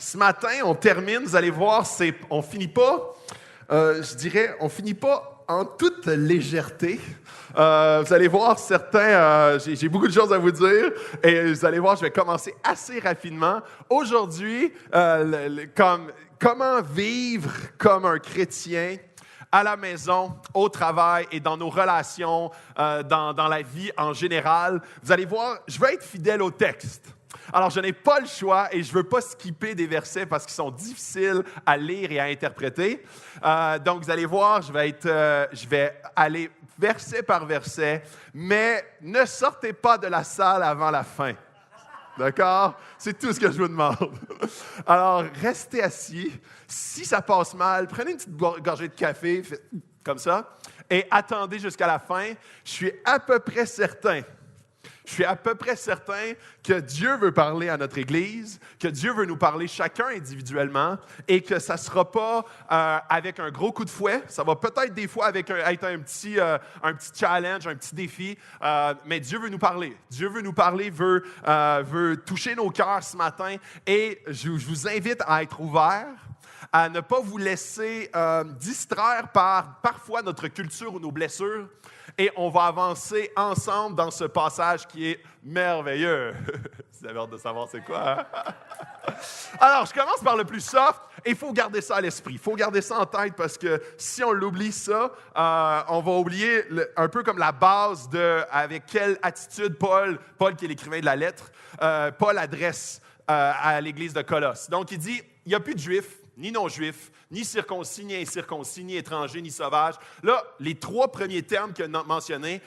Ce matin, on termine, vous allez voir, on finit pas, on finit pas en toute légèreté. Vous allez voir certains, j'ai beaucoup de choses à vous dire, et vous allez voir, je vais commencer assez rapidement. Aujourd'hui, comment vivre comme un chrétien à la maison, au travail et dans nos relations, dans la vie en général. Vous allez voir, je vais être fidèle au texte. Alors, je n'ai pas le choix et je ne veux pas skipper des versets parce qu'ils sont difficiles à lire et à interpréter. Donc, vous allez voir, je vais aller verset par verset, mais ne sortez pas de la salle avant la fin. D'accord? C'est tout ce que je vous demande. Alors, restez assis. Si ça passe mal, prenez une petite gorgée de café, faites comme ça, et attendez jusqu'à la fin. Je suis à peu près certain que Dieu veut parler à notre Église, que Dieu veut nous parler chacun individuellement et que ça ne sera pas avec un gros coup de fouet. Ça va peut-être des fois être un petit challenge, un petit défi, mais Dieu veut nous parler. Dieu veut nous parler, veut toucher nos cœurs ce matin et je vous invite à être ouverts, à ne pas vous laisser distraire par parfois notre culture ou nos blessures. Et on va avancer ensemble dans ce passage qui est merveilleux. Vous avez hâte de savoir c'est quoi, hein? Alors, je commence par le plus soft et il faut garder ça à l'esprit. Il faut garder ça en tête parce que si on l'oublie ça, on va oublier un peu comme la base de avec quelle attitude Paul qui est l'écrivain de la lettre, Paul adresse à l'Église de Colosse. Donc, il dit, il n'y a plus de Juifs, ni non-juifs, ni circoncis, ni incirconcis, ni étrangers, ni sauvages. Là, les trois premiers termes qu'il a mentionnés,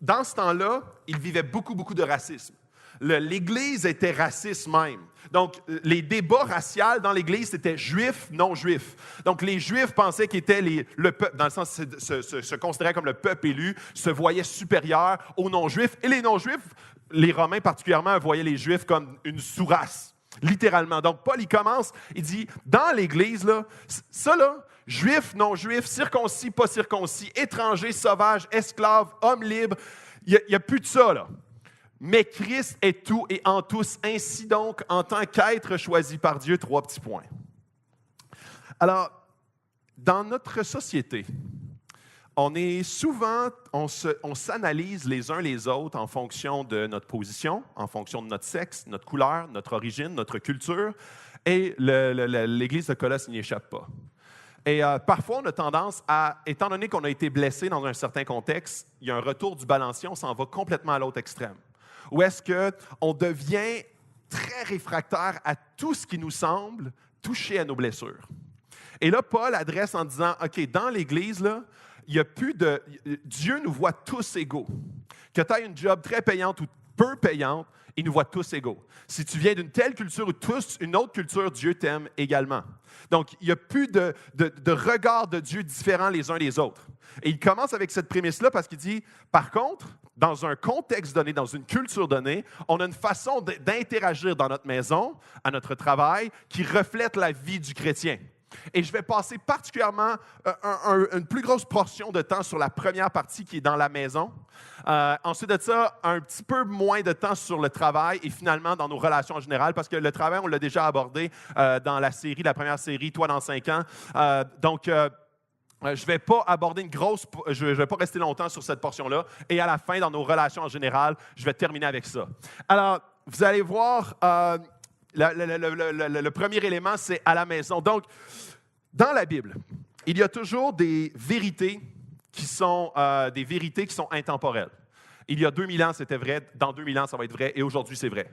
dans ce temps-là, il vivait beaucoup de racisme. L'Église était raciste même. Donc, les débats raciaux dans l'Église, c'était juifs, non-juifs. Donc, les Juifs pensaient qu'ils étaient le peuple, dans le sens se considéraient comme le peuple élu, se voyaient supérieurs aux non-juifs. Et les non-juifs, les Romains particulièrement, voyaient les Juifs comme une sous-race. Littéralement. Donc, Paul, il commence, il dit, dans l'Église, là, ça, là, juifs, non-juifs, circoncis, pas circoncis, étrangers, sauvages, esclaves, hommes libres, il n'y a plus de ça, là. Mais Christ est tout et en tous. Ainsi donc, en tant qu'être choisi par Dieu, 3 petits points. Alors, dans notre société, on s'analyse les uns les autres en fonction de notre position, en fonction de notre sexe, notre couleur, notre origine, notre culture, et l'Église de Colosse n'y échappe pas. Et parfois, on a tendance à, étant donné qu'on a été blessé dans un certain contexte, il y a un retour du balancier, on s'en va complètement à l'autre extrême. Ou est-ce qu'on devient très réfractaire à tout ce qui nous semble toucher à nos blessures? Et là, Paul adresse en disant, OK, dans l'Église, là, il y a plus de... Dieu nous voit tous égaux. Que tu aies une job très payante ou peu payante, il nous voit tous égaux. Si tu viens d'une telle culture ou une autre culture, Dieu t'aime également. Donc, il n'y a plus de regard de Dieu différents les uns des autres. Et il commence avec cette prémisse-là parce qu'il dit, par contre, dans un contexte donné, dans une culture donnée, on a une façon d'interagir dans notre maison, à notre travail, qui reflète la vie du chrétien. Et je vais passer particulièrement une plus grosse portion de temps sur la première partie qui est dans la maison. Ensuite de ça, un petit peu moins de temps sur le travail et finalement dans nos relations en général, parce que le travail, on l'a déjà abordé dans la première série, Toi dans 5 ans. Donc, je ne vais pas aborder je ne vais pas rester longtemps sur cette portion-là. Et à la fin, dans nos relations en général, je vais terminer avec ça. Alors, vous allez voir... Le premier élément, c'est à la maison. Donc, dans la Bible, il y a toujours des vérités qui sont intemporelles. Il y a 2000 ans, c'était vrai. Dans 2000 ans, ça va être vrai. Et aujourd'hui, c'est vrai.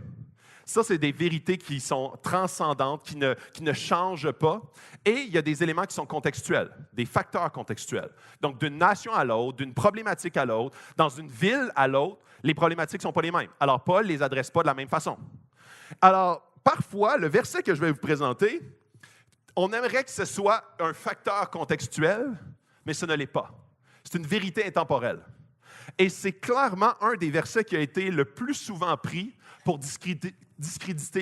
Ça, c'est des vérités qui sont transcendantes, qui ne changent pas. Et il y a des éléments qui sont contextuels, des facteurs contextuels. Donc, d'une nation à l'autre, d'une problématique à l'autre, dans une ville à l'autre, les problématiques ne sont pas les mêmes. Alors, Paul ne les adresse pas de la même façon. Alors, parfois, le verset que je vais vous présenter, on aimerait que ce soit un facteur contextuel, mais ce ne l'est pas. C'est une vérité intemporelle. Et c'est clairement un des versets qui a été le plus souvent pris pour discréditer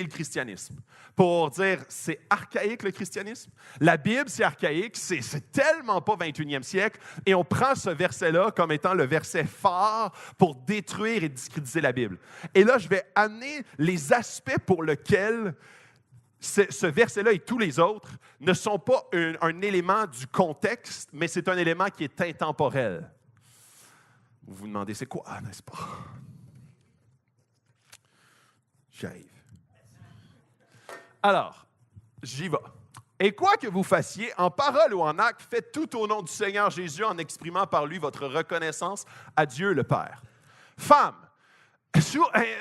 le christianisme. Pour dire, c'est archaïque le christianisme. La Bible, c'est archaïque, c'est tellement pas 21e siècle. Et on prend ce verset-là comme étant le verset phare pour détruire et discréditer la Bible. Et là, je vais amener les aspects pour lesquels ce verset-là et tous les autres ne sont pas un élément du contexte, mais c'est un élément qui est intemporel. Vous vous demandez, c'est quoi, n'est-ce pas? J'arrive. Alors, j'y vais. Et quoi que vous fassiez, en parole ou en acte, faites tout au nom du Seigneur Jésus en exprimant par lui votre reconnaissance à Dieu le Père. Femmes,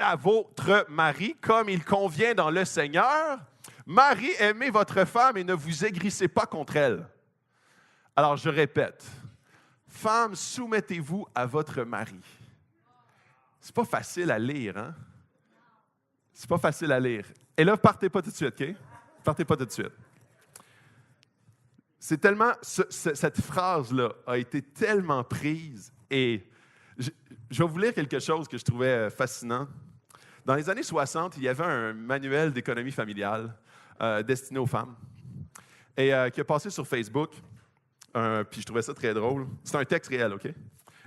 à votre mari, comme il convient dans le Seigneur. Marie, aimez votre femme et ne vous aigrissez pas contre elle. Alors, je répète. Femmes, soumettez-vous à votre mari. C'est pas facile à lire, hein? C'est pas facile à lire. Et là, partez pas tout de suite, OK? Partez pas tout de suite. C'est tellement... cette phrase-là a été tellement prise et... Je vais vous lire quelque chose que je trouvais fascinant. Dans les années 60, il y avait un manuel d'économie familiale destiné aux femmes et qui a passé sur Facebook. Puis je trouvais ça très drôle. C'est un texte réel, OK?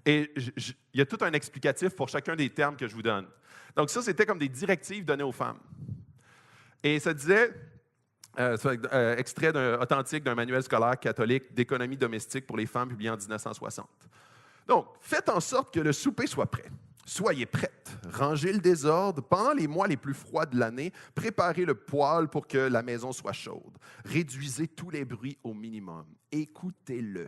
Et il y a tout un explicatif pour chacun des termes que je vous donne. Donc ça, c'était comme des directives données aux femmes. Et ça disait, extrait authentique d'un manuel scolaire catholique d'économie domestique pour les femmes publié en 1960. Donc, faites en sorte que le souper soit prêt. Soyez prêtes. Rangez le désordre. Pendant les mois les plus froids de l'année, préparez le poêle pour que la maison soit chaude. Réduisez tous les bruits au minimum. Écoutez-le.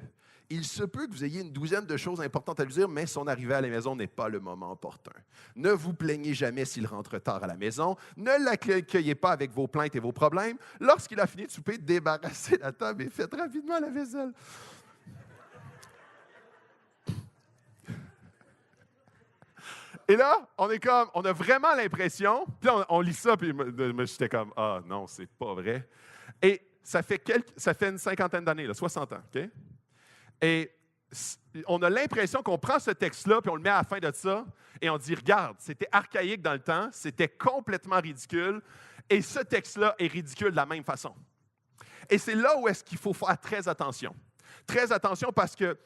Il se peut que vous ayez une douzaine de choses importantes à lui dire, mais son arrivée à la maison n'est pas le moment opportun. Ne vous plaignez jamais s'il rentre tard à la maison. Ne l'accueillez pas avec vos plaintes et vos problèmes. Lorsqu'il a fini de souper, débarrassez la table et faites rapidement la vaisselle. Et là, on a vraiment l'impression, puis on lit ça, puis j'étais comme, ah non, c'est pas vrai. Et ça fait une cinquantaine d'années, 60 ans, OK? Et on a l'impression qu'on prend ce texte-là, puis on le met à la fin de ça, et on dit, regarde, c'était archaïque dans le temps, c'était complètement ridicule, et ce texte-là est ridicule de la même façon. Et c'est là où est-ce qu'il faut faire très attention. Très attention parce que...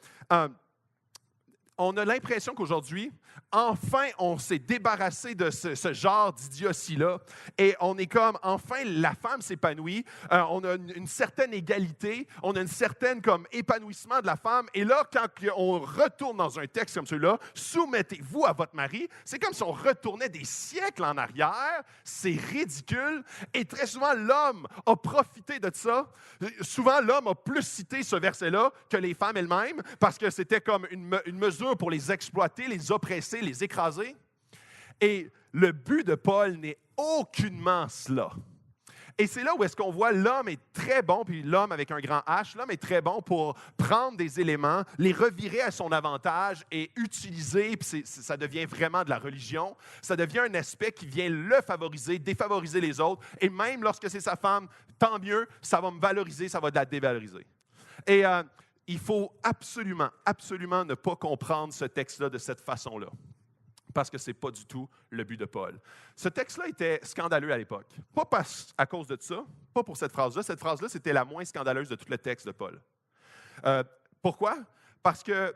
on a l'impression qu'aujourd'hui, enfin, on s'est débarrassé de ce genre d'idiotie-là et on est comme, enfin, la femme s'épanouit, on a une certaine égalité, on a une certaine comme épanouissement de la femme. Et là, quand on retourne dans un texte comme celui-là, soumettez-vous à votre mari, c'est comme si on retournait des siècles en arrière, c'est ridicule. Et très souvent, l'homme a profité de ça. Souvent, l'homme a plus cité ce verset-là que les femmes elles-mêmes parce que c'était comme une mesure pour les exploiter, les oppresser, les écraser. Et le but de Paul n'est aucunement cela. Et c'est là où est-ce qu'on voit l'homme est très bon, puis l'homme avec un grand H, l'homme est très bon pour prendre des éléments, les revirer à son avantage et utiliser, puis ça devient vraiment de la religion. Ça devient un aspect qui vient le favoriser, défavoriser les autres. Et même lorsque c'est sa femme, tant mieux, ça va me valoriser, ça va la dévaloriser. Et il faut absolument, absolument ne pas comprendre ce texte-là de cette façon-là. Parce que ce n'est pas du tout le but de Paul. Ce texte-là était scandaleux à l'époque. Pas à cause de ça, pas pour cette phrase-là. Cette phrase-là, c'était la moins scandaleuse de tout le texte de Paul. Pourquoi? Parce que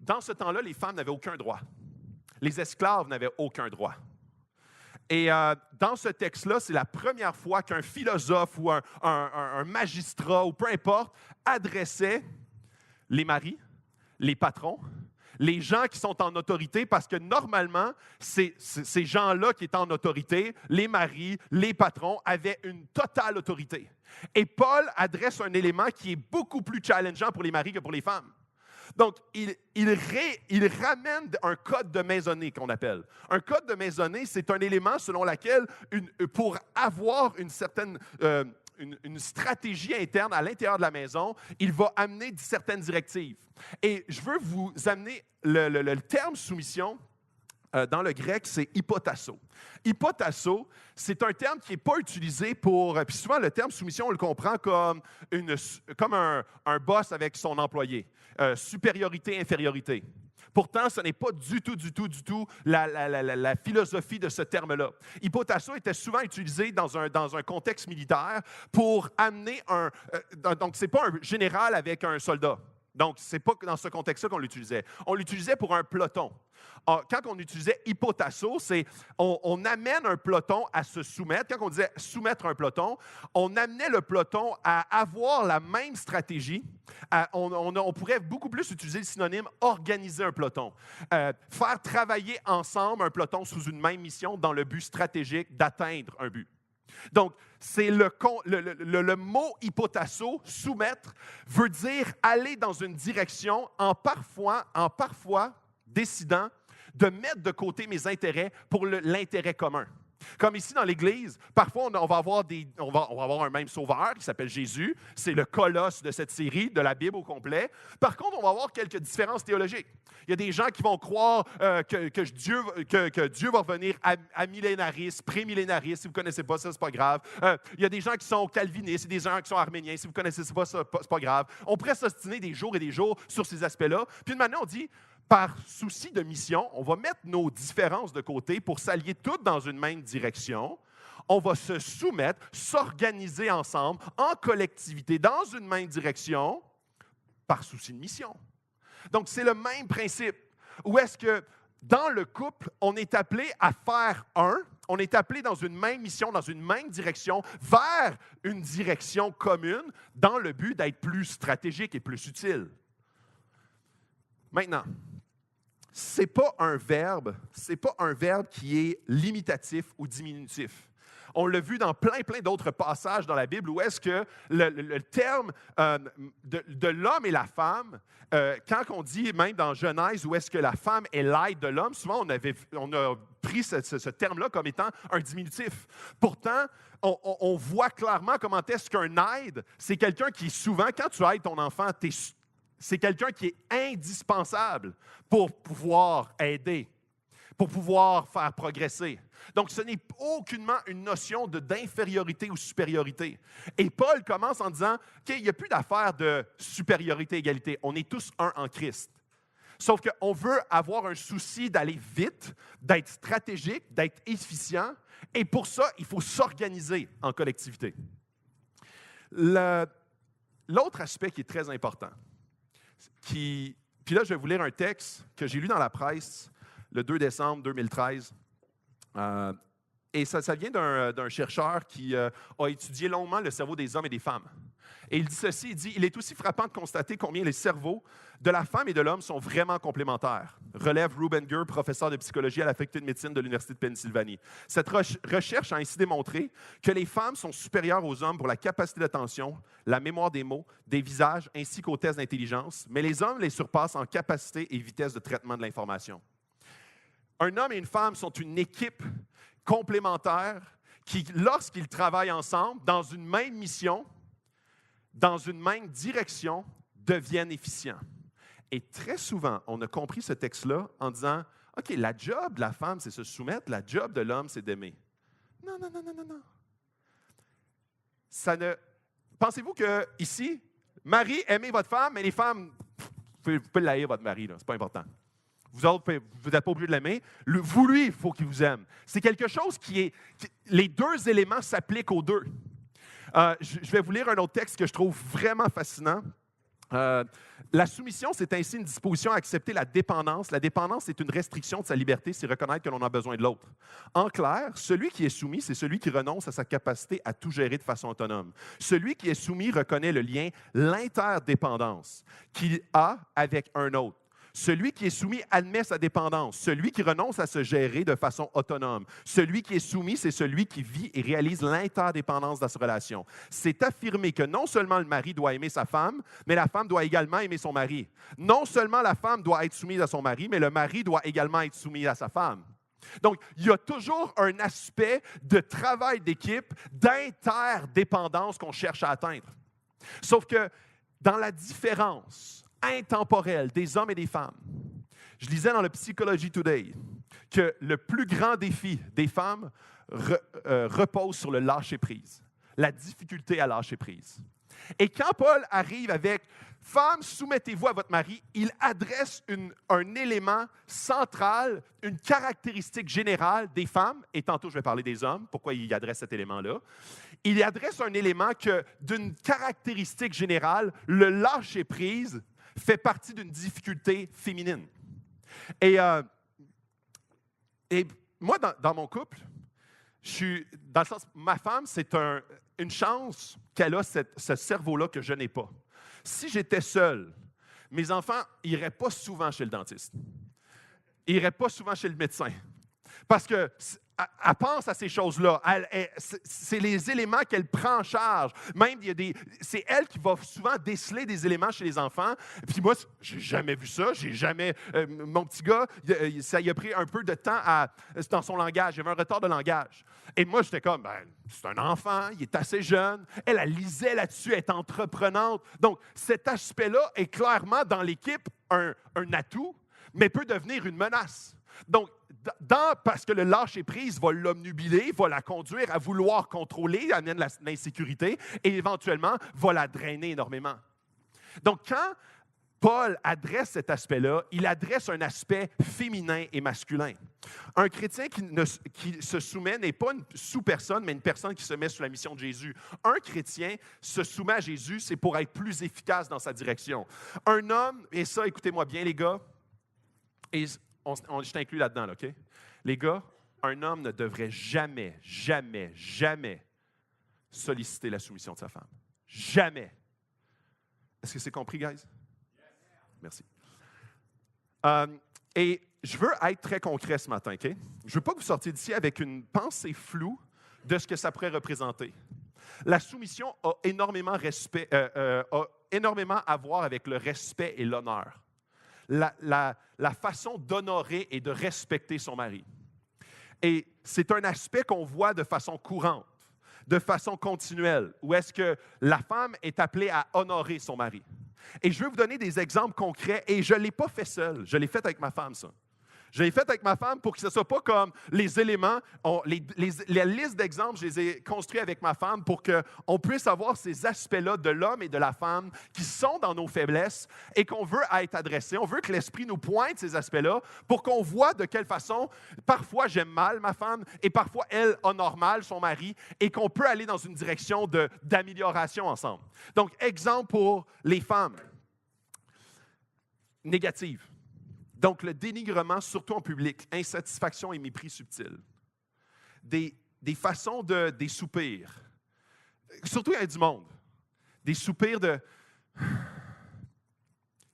dans ce temps-là, les femmes n'avaient aucun droit. Les esclaves n'avaient aucun droit. Et dans ce texte-là, c'est la première fois qu'un philosophe ou un magistrat, ou peu importe, adressait les maris, les patrons, les gens qui sont en autorité, parce que normalement, ces gens-là qui étaient en autorité, les maris, les patrons, avaient une totale autorité. Et Paul adresse un élément qui est beaucoup plus challengeant pour les maris que pour les femmes. Donc, il ramène un code de maisonnée qu'on appelle. Un code de maisonnée, c'est un élément selon lequel, pour avoir une certaine... Une stratégie interne à l'intérieur de la maison, il va amener certaines directives. Et je veux vous amener le terme soumission, dans le grec, c'est hypotasso. Hypotasso, c'est un terme qui n'est pas utilisé pour... Puis souvent, le terme soumission, on le comprend comme un boss avec son employé. Supériorité, infériorité. Pourtant, ce n'est pas du tout la philosophie de ce terme-là. Hypotasso était souvent utilisé dans un contexte militaire pour amener donc, ce n'est pas un général avec un soldat. Donc, ce n'est pas dans ce contexte-là qu'on l'utilisait. On l'utilisait pour un peloton. Quand on utilisait hypotasso, c'est on amène un peloton à se soumettre. Quand on disait soumettre un peloton, on amenait le peloton à avoir la même stratégie. On pourrait beaucoup plus utiliser le synonyme organiser un peloton. Faire travailler ensemble un peloton sous une même mission dans le but stratégique d'atteindre un but. Donc, c'est le mot hypotasso, soumettre, veut dire aller dans une direction en parfois décidant de mettre de côté mes intérêts pour l'intérêt commun. Comme ici dans l'Église, parfois on va avoir un même sauveur qui s'appelle Jésus. C'est le colosse de cette série, de la Bible au complet. Par contre, on va avoir quelques différences théologiques. Il y a des gens qui vont croire que Dieu va revenir à millénariste, prémillénariste. Si vous ne connaissez pas ça, ce n'est pas grave. Il y a des gens qui sont calvinistes et des gens qui sont arméniens. Si vous ne connaissez pas ça, ce n'est pas grave. On pourrait s'ostiner des jours et des jours sur ces aspects-là. Puis maintenant, on dit, par souci de mission, on va mettre nos différences de côté pour s'allier toutes dans une même direction. On va se soumettre, s'organiser ensemble, en collectivité, dans une même direction, par souci de mission. Donc, c'est le même principe. Où est-ce que, dans le couple, on est appelé à faire un, on est appelé dans une même mission, dans une même direction, vers une direction commune, dans le but d'être plus stratégique et plus utile. Maintenant, ce n'est pas un verbe qui est limitatif ou diminutif. On l'a vu dans plein d'autres passages dans la Bible où est-ce que le terme de l'homme et la femme, quand on dit même dans Genèse où est-ce que la femme est l'aide de l'homme, souvent on a pris ce terme-là comme étant un diminutif. Pourtant, on voit clairement comment est-ce qu'un aide, c'est quelqu'un qui souvent, quand tu aides ton enfant, c'est quelqu'un qui est indispensable pour pouvoir aider, pour pouvoir faire progresser. Donc, ce n'est aucunement une notion d'infériorité ou supériorité. Et Paul commence en disant qu'il n'y a plus d'affaire de supériorité-égalité. On est tous un en Christ. Sauf qu'on veut avoir un souci d'aller vite, d'être stratégique, d'être efficient. Et pour ça, il faut s'organiser en collectivité. L'autre aspect qui est très important, puis là, je vais vous lire un texte que j'ai lu dans la presse le 2 décembre 2013. Et ça vient d'un chercheur qui a étudié longuement le cerveau des hommes et des femmes. Et il dit ceci, il dit « Il est aussi frappant de constater combien les cerveaux de la femme et de l'homme sont vraiment complémentaires. » Relève Ruben Gur, professeur de psychologie à la faculté de médecine de l'Université de Pennsylvanie. Cette recherche a ainsi démontré que les femmes sont supérieures aux hommes pour la capacité d'attention, la mémoire des mots, des visages, ainsi qu'aux tests d'intelligence, mais les hommes les surpassent en capacité et vitesse de traitement de l'information. Un homme et une femme sont une équipe complémentaire qui, lorsqu'ils travaillent ensemble dans une même mission, dans une même direction, deviennent efficients. Et très souvent, on a compris ce texte-là en disant « OK, la job de la femme, c'est se soumettre, la job de l'homme, c'est d'aimer. » Non. Pensez-vous que ici, Marie, aimez votre femme, mais les femmes, vous pouvez l'haïr, votre mari, c'est pas important. Vous autres, vous n'êtes pas obligé de l'aimer. Vous, lui, il faut qu'il vous aime. C'est quelque chose les deux éléments s'appliquent aux deux. Je vais vous lire un autre texte que je trouve vraiment fascinant. La soumission, c'est ainsi une disposition à accepter la dépendance. La dépendance est une restriction de sa liberté, c'est reconnaître que l'on a besoin de l'autre. En clair, celui qui est soumis, c'est celui qui renonce à sa capacité à tout gérer de façon autonome. Celui qui est soumis reconnaît le lien, l'interdépendance qu'il a avec un autre. Celui qui est soumis admet sa dépendance. Celui qui renonce à se gérer de façon autonome. Celui qui est soumis, c'est celui qui vit et réalise l'interdépendance de sa relation. C'est affirmer que non seulement le mari doit aimer sa femme, mais la femme doit également aimer son mari. Non seulement la femme doit être soumise à son mari, mais le mari doit également être soumis à sa femme. Donc, il y a toujours un aspect de travail d'équipe, d'interdépendance qu'on cherche à atteindre. Sauf que dans la différence intemporelle des hommes et des femmes. Je lisais dans le Psychology Today que le plus grand défi des femmes repose sur le lâcher-prise, la difficulté à lâcher prise. Et quand Paul arrive avec « Femmes, soumettez-vous à votre mari », il adresse un élément central, une caractéristique générale des femmes, et tantôt je vais parler des hommes, pourquoi il adresse cet élément-là. Il adresse un élément que, d'une caractéristique générale, le lâcher-prise fait partie d'une difficulté féminine. Et moi, dans mon couple, je suis, dans le sens, ma femme, c'est une chance qu'elle a ce cerveau-là que je n'ai pas. Si j'étais seul, mes enfants n'iraient pas souvent chez le dentiste. Ils n'iraient pas souvent chez le médecin. Parce qu'elle pense à ces choses-là. C'est les éléments qu'elle prend en charge. Même, c'est elle qui va souvent déceler des éléments chez les enfants. Puis moi, j'ai jamais vu ça. J'ai jamais... mon petit gars, ça y a pris un peu de temps dans son langage. Il y avait un retard de langage. Et moi, j'étais comme, c'est un enfant, il est assez jeune. Elle lisait là-dessus, elle est entreprenante. Donc, cet aspect-là est clairement dans l'équipe un atout, mais peut devenir une menace. Donc, parce que le lâcher-prise va l'obnubiler, va la conduire à vouloir contrôler, amène l'insécurité et éventuellement va la drainer énormément. Donc, quand Paul adresse cet aspect-là, il adresse un aspect féminin et masculin. Un chrétien qui se soumet n'est pas une sous-personne, mais une personne qui se met sous la mission de Jésus. Un chrétien se soumet à Jésus, c'est pour être plus efficace dans sa direction. Un homme, et ça, écoutez-moi bien les gars, et je t'inclus là-dedans, là, OK? Les gars, un homme ne devrait jamais, jamais, jamais solliciter la soumission de sa femme. Jamais. Est-ce que c'est compris, guys? Merci. Et je veux être très concret ce matin, OK? Je ne veux pas que vous sortiez d'ici avec une pensée floue de ce que ça pourrait représenter. La soumission a énormément à voir avec le respect et l'honneur. La façon d'honorer et de respecter son mari. Et c'est un aspect qu'on voit de façon courante, de façon continuelle, où est-ce que la femme est appelée à honorer son mari. Et je vais vous donner des exemples concrets, et je ne l'ai pas fait seul, je l'ai fait avec ma femme, ça. Je l'ai fait avec ma femme pour que ce ne soit pas comme les éléments, la liste d'exemples, je les ai construits avec ma femme pour qu'on puisse avoir ces aspects-là de l'homme et de la femme qui sont dans nos faiblesses et qu'on veut être adressés. On veut que l'Esprit nous pointe ces aspects-là pour qu'on voit de quelle façon, parfois j'aime mal ma femme et parfois elle honore mal son mari et qu'on peut aller dans une direction d'amélioration ensemble. Donc, exemple pour les femmes négatives. Donc, le dénigrement, surtout en public, insatisfaction et mépris subtil. Des façons des soupirs. Surtout, il y a du monde. Des soupirs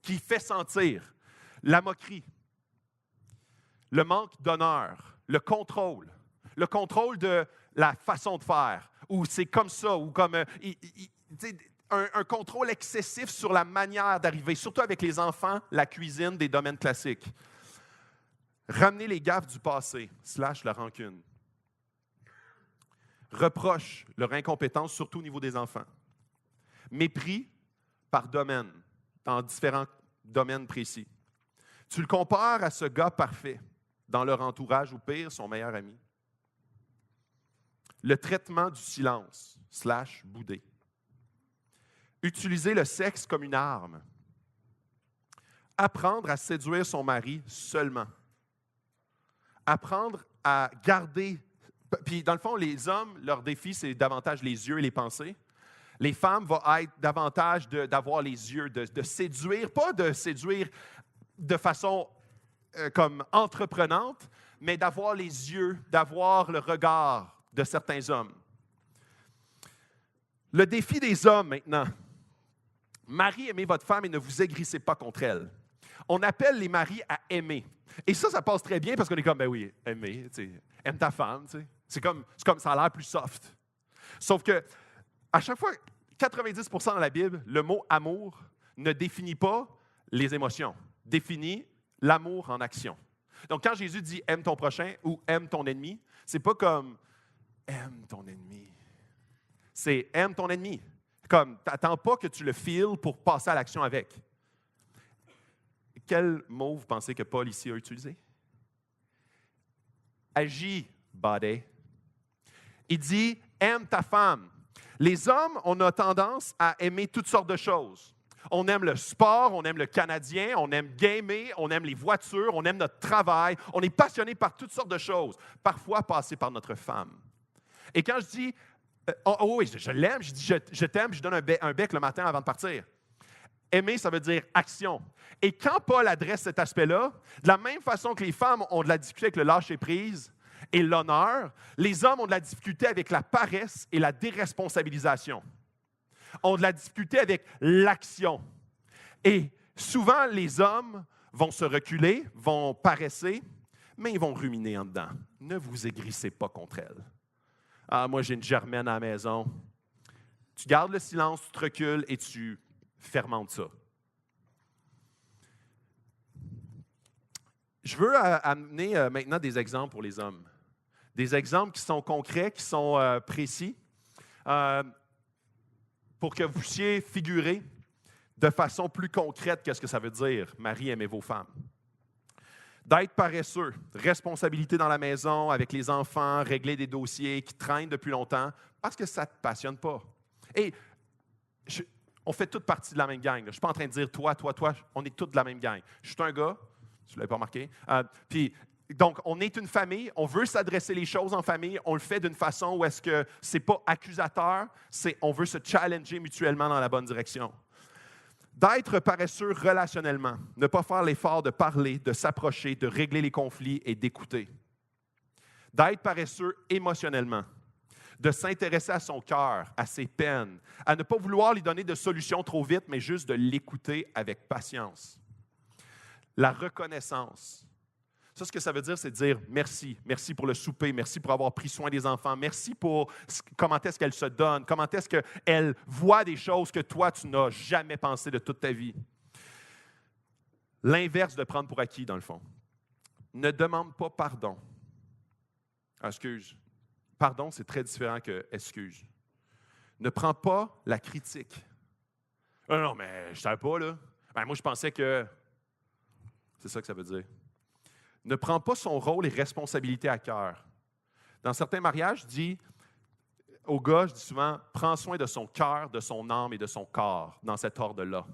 qui fait sentir la moquerie, le manque d'honneur, le contrôle de la façon de faire, ou c'est comme ça, ou comme... un contrôle excessif sur la manière d'arriver, surtout avec les enfants, la cuisine, des domaines classiques. Ramener les gaffes du passé, / la rancune. Reproche leur incompétence, surtout au niveau des enfants. Mépris par domaine, dans différents domaines précis. Tu le compares à ce gars parfait dans leur entourage, ou pire, son meilleur ami. Le traitement du silence, / bouder. Utiliser le sexe comme une arme. Apprendre à séduire son mari seulement. Apprendre à garder... Puis, dans le fond, les hommes, leur défi, c'est davantage les yeux et les pensées. Les femmes vont être davantage d'avoir les yeux, de séduire, pas de séduire de façon comme entreprenante, mais d'avoir les yeux, d'avoir le regard de certains hommes. Le défi des hommes, maintenant. Marie, aimez votre femme et ne vous aigrissez pas contre elle. On appelle les maris à aimer. Et ça passe très bien parce qu'on est comme, ben oui, aimer, tu sais, aime ta femme, tu sais. C'est comme ça a l'air plus soft. Sauf que, à chaque fois, 90% dans la Bible, le mot amour ne définit pas les émotions, définit l'amour en action. Donc, quand Jésus dit aime ton prochain ou aime ton ennemi, c'est pas comme aime ton ennemi. C'est aime ton ennemi. Comme, t'attends pas que tu le feels pour passer à l'action avec. Quel mot vous pensez que Paul ici a utilisé? Agis, body. Il dit, aime ta femme. Les hommes, on a tendance à aimer toutes sortes de choses. On aime le sport, on aime le Canadien, on aime gamer, on aime les voitures, on aime notre travail. On est passionné par toutes sortes de choses, parfois passées par notre femme. Et quand je dis, oh oui, je l'aime, je dis je t'aime, je donne un bec le matin avant de partir. Aimer, ça veut dire action. Et quand Paul adresse cet aspect-là, de la même façon que les femmes ont de la difficulté avec le lâcher-prise et l'honneur, les hommes ont de la difficulté avec la paresse et la déresponsabilisation. Ont de la difficulté avec l'action. Et souvent, les hommes vont se reculer, vont paresser, mais ils vont ruminer en dedans. Ne vous aigrissez pas contre elles. Ah, moi, j'ai une germaine à la maison. Tu gardes le silence, tu te recules et tu fermentes ça. Je veux amener maintenant des exemples pour les hommes. Des exemples qui sont concrets, qui sont précis, pour que vous puissiez figurer de façon plus concrète qu'est-ce que ça veut dire, Marie, aimez vos femmes. D'être paresseux, responsabilité dans la maison, avec les enfants, régler des dossiers qui traînent depuis longtemps, parce que ça ne te passionne pas. Et on fait toute partie de la même gang. Je ne suis pas en train de dire toi, on est tous de la même gang. Je suis un gars, tu ne l'avais pas remarqué. Donc, on est une famille, on veut s'adresser les choses en famille, on le fait d'une façon où est-ce que ce n'est pas accusateur, on veut se challenger mutuellement dans la bonne direction. D'être paresseux relationnellement, ne pas faire l'effort de parler, de s'approcher, de régler les conflits et d'écouter. D'être paresseux émotionnellement, de s'intéresser à son cœur, à ses peines, à ne pas vouloir lui donner de solutions trop vite, mais juste de l'écouter avec patience. La reconnaissance. Ça, ce que ça veut dire, c'est de dire merci. Merci pour le souper, merci pour avoir pris soin des enfants, merci pour comment est-ce qu'elle se donne, comment est-ce qu'elle voit des choses que toi, tu n'as jamais pensé de toute ta vie. L'inverse de prendre pour acquis, dans le fond. Ne demande pas pardon. Excuse. Pardon, c'est très différent que excuse. Ne prends pas la critique. Non, mais je ne savais pas, là. Moi, je pensais que... C'est ça que ça veut dire. Ne prend pas son rôle et responsabilité à cœur. Dans certains mariages, je dis aux gars, je dis souvent, prends soin de son cœur, de son âme et de son corps, dans cet ordre-là.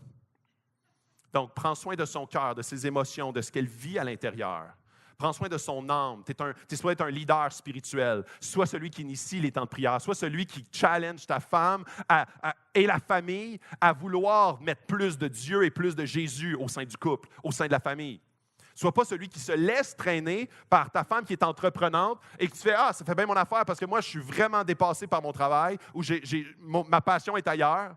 Donc, prends soin de son cœur, de ses émotions, de ce qu'elle vit à l'intérieur. Prends soin de son âme. Tu es supposé être un leader spirituel. Sois celui qui initie les temps de prière. Sois celui qui challenge ta femme et la famille à vouloir mettre plus de Dieu et plus de Jésus au sein du couple, au sein de la famille. Sois pas celui qui se laisse traîner par ta femme qui est entreprenante et que tu fais « Ah, ça fait bien mon affaire parce que moi, je suis vraiment dépassé par mon travail ou ma passion est ailleurs. »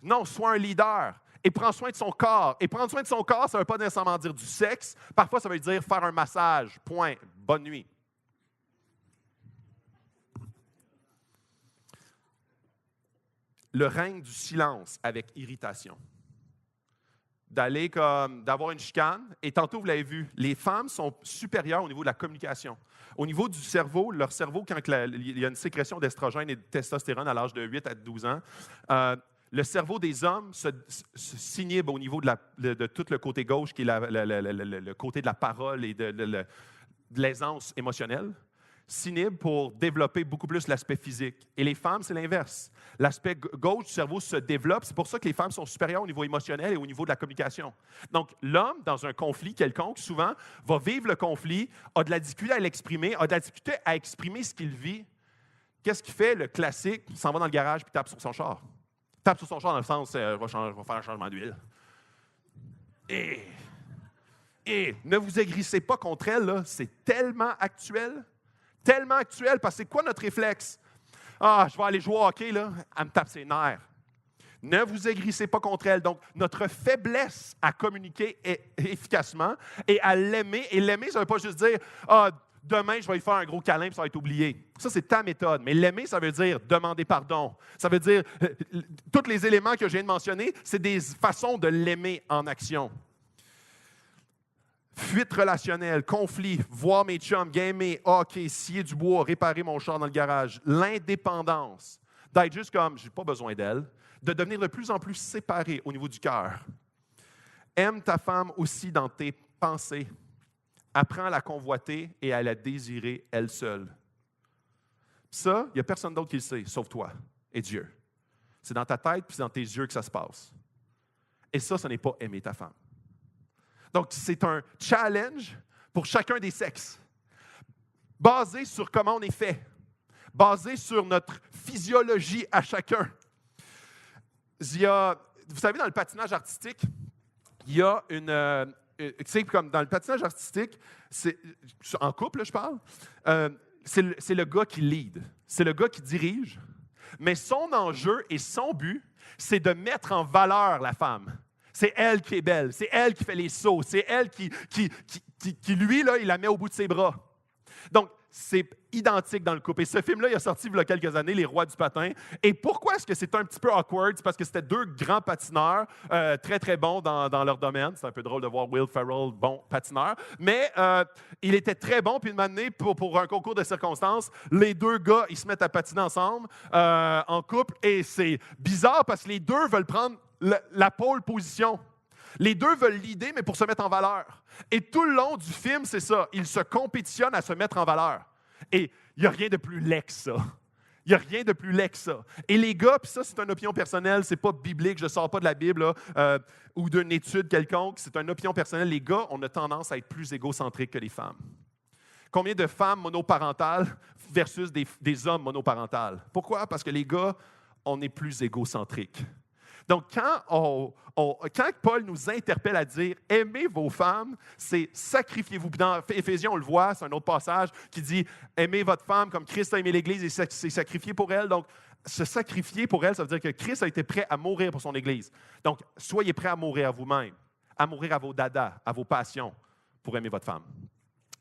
Non, sois un leader et prends soin de son corps. Et prendre soin de son corps, ça ne veut pas nécessairement dire du sexe. Parfois, ça veut dire faire un massage. Point. Bonne nuit. Le règne du silence avec irritation. D'avoir une chicane. Et tantôt, vous l'avez vu, les femmes sont supérieures au niveau de la communication. Au niveau du cerveau, leur cerveau, quand il y a une sécrétion d'estrogène et de testostérone à l'âge de 8 à 12 ans, le cerveau des hommes se s'inhibe au niveau de tout le côté gauche, qui est le côté de la parole et de l'aisance émotionnelle, s'inhibe pour développer beaucoup plus l'aspect physique. Et les femmes, c'est l'inverse. L'aspect gauche du cerveau se développe. C'est pour ça que les femmes sont supérieures au niveau émotionnel et au niveau de la communication. Donc, l'homme, dans un conflit quelconque, souvent, va vivre le conflit, a de la difficulté à l'exprimer, a de la difficulté à exprimer ce qu'il vit. Qu'est-ce qu'il fait, le classique? Il s'en va dans le garage et tape sur son char. Tape sur son char dans le sens, je vais faire un changement d'huile. Et ne vous aigrissez pas contre elle, là. C'est tellement actuel. Tellement actuel, parce que c'est quoi notre réflexe? Ah, je vais aller jouer au hockey, là, elle me tape ses nerfs. Ne vous aigrissez pas contre elle. Donc, notre faiblesse à communiquer efficacement et à l'aimer. Et l'aimer, ça ne veut pas juste dire « Ah, demain, je vais lui faire un gros câlin et ça va être oublié. » Ça, c'est ta méthode. Mais l'aimer, ça veut dire demander pardon. Ça veut dire, tous les éléments que je viens de mentionner, c'est des façons de l'aimer en action. Fuite relationnelle, conflit, voir mes chums, gamer, hockey, scier du bois, réparer mon char dans le garage. L'indépendance, d'être juste comme, je n'ai pas besoin d'elle, de devenir de plus en plus séparé au niveau du cœur. Aime ta femme aussi dans tes pensées. Apprends à la convoiter et à la désirer elle seule. Ça, il n'y a personne d'autre qui le sait, sauf toi et Dieu. C'est dans ta tête puis dans tes yeux que ça se passe. Et ça, ce n'est pas aimer ta femme. Donc, c'est un challenge pour chacun des sexes, basé sur comment on est fait, basé sur notre physiologie à chacun. Il y a vous savez, dans le patinage artistique, il y a tu sais, comme dans le patinage artistique, en couple, là, je parle, c'est le gars qui lead, c'est le gars qui dirige, mais son enjeu et son but, c'est de mettre en valeur la femme. C'est elle qui est belle, c'est elle qui fait les sauts, c'est elle qui lui, là, il la met au bout de ses bras. Donc, c'est identique dans le couple. Et ce film-là, il a sorti il y a quelques années, Les Rois du patin. Et pourquoi est-ce que c'est un petit peu awkward? C'est parce que c'était deux grands patineurs très, très bons dans leur domaine. C'est un peu drôle de voir Will Ferrell, bon patineur. Mais il était très bon. Puis une année, pour un concours de circonstances, les deux gars, ils se mettent à patiner ensemble en couple. Et c'est bizarre parce que les deux veulent prendre la pole position. Les deux veulent l'idée, mais pour se mettre en valeur. Et tout le long du film, c'est ça. Ils se compétitionnent à se mettre en valeur. Et il n'y a rien de plus laid que ça. Il n'y a rien de plus laid que ça. Et les gars, puis ça, c'est une opinion personnelle, c'est pas biblique, je ne sors pas de la Bible là, ou d'une étude quelconque, c'est une opinion personnelle. Les gars, on a tendance à être plus égocentriques que les femmes. Combien de femmes monoparentales versus des hommes monoparentales? Pourquoi? Parce que les gars, on est plus égocentriques. Donc, quand Paul nous interpelle à dire « Aimez vos femmes », c'est « Sacrifiez-vous ». Dans Éphésiens, on le voit, c'est un autre passage qui dit « Aimez votre femme comme Christ a aimé l'Église et s'est sacrifié pour elle ». Donc, se sacrifier pour elle, ça veut dire que Christ a été prêt à mourir pour son Église. Donc, soyez prêts à mourir à vous-même, à mourir à vos dadas, à vos passions pour aimer votre femme.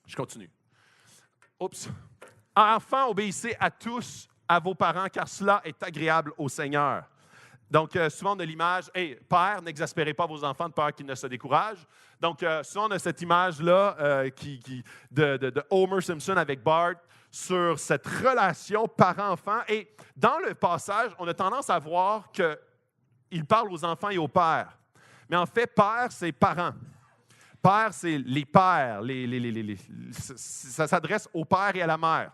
Je continue. Oups. Enfants, obéissez à tous, à vos parents, car cela est agréable au Seigneur. Donc, souvent, on a l'image, « Hey, père, n'exaspérez pas vos enfants de peur qu'ils ne se découragent. » Donc, souvent, on a cette image-là de Homer Simpson avec Bart sur cette relation parent-enfant. Et dans le passage, on a tendance à voir qu'il parle aux enfants et aux pères. Mais en fait, père, c'est parents. Père, c'est les pères. Ça s'adresse au père et à la mère.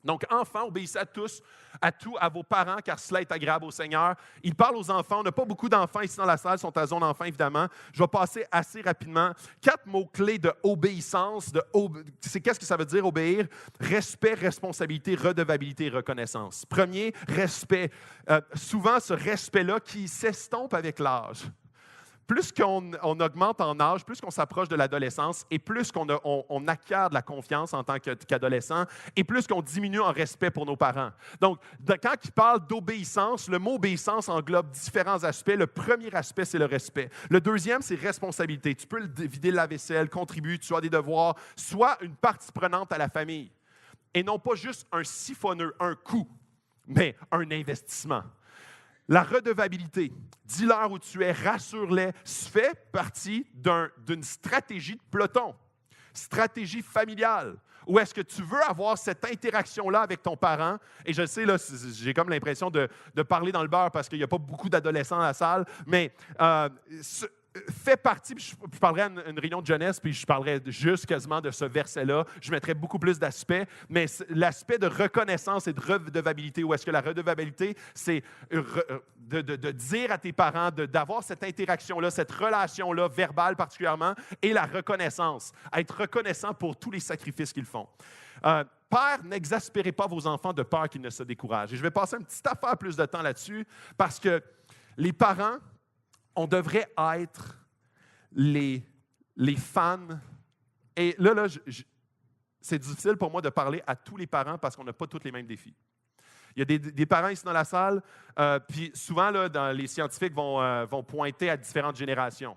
Donc, enfants, obéissez à tous, à vos parents, car cela est agréable au Seigneur. Il parle aux enfants. On n'a pas beaucoup d'enfants ici dans la salle, ils sont à zone enfant, évidemment. Je vais passer assez rapidement. 4 mots-clés de obéissance. Qu'est-ce que ça veut dire, obéir? Respect, responsabilité, redevabilité, reconnaissance. Premier, respect. Souvent, ce respect-là qui s'estompe avec l'âge. Plus qu'on augmente en âge, plus qu'on s'approche de l'adolescence et plus qu'on acquiert de la confiance en tant qu'adolescent et plus qu'on diminue en respect pour nos parents. Donc, quand il parle d'obéissance, le mot obéissance englobe différents aspects. Le premier aspect, c'est le respect. Le deuxième, c'est responsabilité. Tu peux vider la vaisselle, contribuer, tu as des devoirs, sois une partie prenante à la famille. Et non pas juste un siphonneux, un coût, mais un investissement. La redevabilité, dis-leur où tu es, rassure-les, fait partie d'une stratégie de peloton, stratégie familiale, où est-ce que tu veux avoir cette interaction-là avec ton parent. Et je sais, là, j'ai comme l'impression de parler dans le beurre parce qu'il n'y a pas beaucoup d'adolescents dans la salle, mais fait partie, je parlerai à une réunion de jeunesse, puis je parlerai juste quasiment de ce verset-là. Je mettrai beaucoup plus d'aspects, mais l'aspect de reconnaissance et de redevabilité, où est-ce que la redevabilité, c'est de dire à tes parents, d'avoir cette interaction-là, cette relation-là, verbale particulièrement, et la reconnaissance, être reconnaissant pour tous les sacrifices qu'ils font. Père, n'exaspérez pas vos enfants de peur qu'ils ne se découragent. Et je vais passer une petite affaire plus de temps là-dessus, parce que les parents, on devrait être les fans. Et là c'est difficile pour moi de parler à tous les parents parce qu'on n'a pas tous les mêmes défis. Il y a des parents ici dans la salle, puis souvent, là, les scientifiques vont pointer à différentes générations.